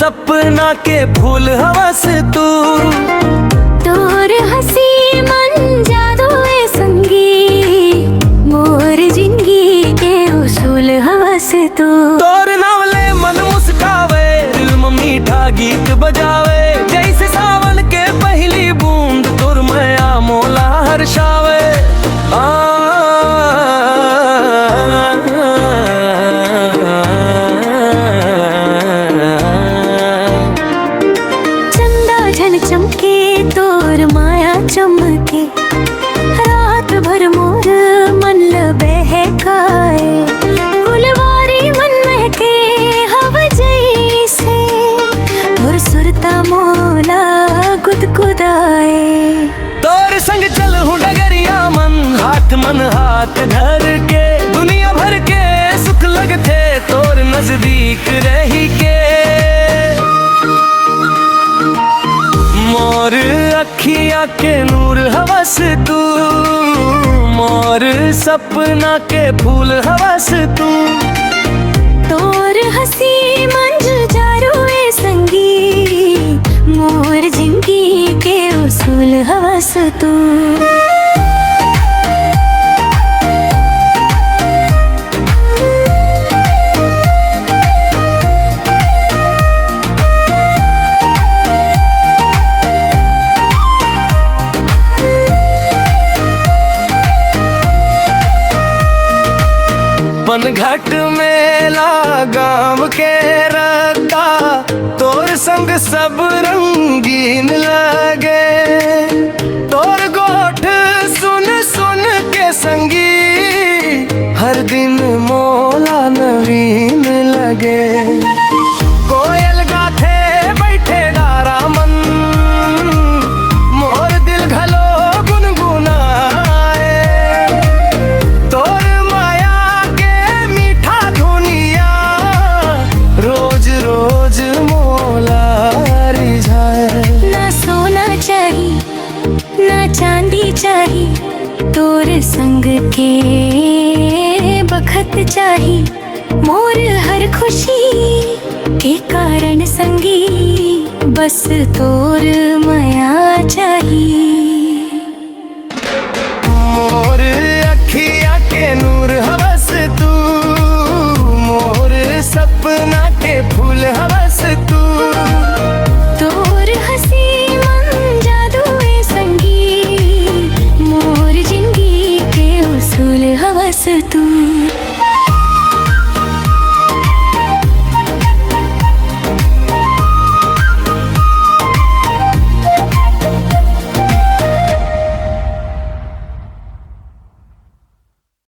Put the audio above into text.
सपना के फूल हवस तू। तोर हंसी मन जादू ए संगी, मोर जिंदगी के उसूल हवस तू। तोर नावले मन मुस्कावे, दिल में मीठा गीत बजावे, जैसे सावन के पहली बूंद तुर मया मोला हर्षावे। चमके तोर माया चमके, रात भर मोर मन बहकाए, फुलवारी मन महके हवा जैसे, तोर सुरता मोला गुदगुदाए। तोर संग चल हूँ डगरिया मन हाथ धर के, दुनिया भर के सुख लगते तोर नजदीक रही के। मोर अखियाँ के नूर हवस तू, मोर सपना के फूल हवस तू। तोर हंसी मंज जारू ए संगी, मोर जिंदगी के उसूल हवस तू। पनघट मेला गाँव के रता, तोर संग सब रंगीन लगे, तोर गोठ सुन सुन के संगी, हर दिन मोला नवीन लगे। कोयल गाथे बैठे डारा मन, मोर दिल घलो गुनगुनाए, तोर रोज मोला रिझाए। ना सोना चाही ना चांदी चाही, तोर संग के बखत चाही, मोर हर खुशी के कारण संगी, बस तोर माया चाही। मोर अखियाँ के नूर हवस तू, मोर सपना के फूल हवस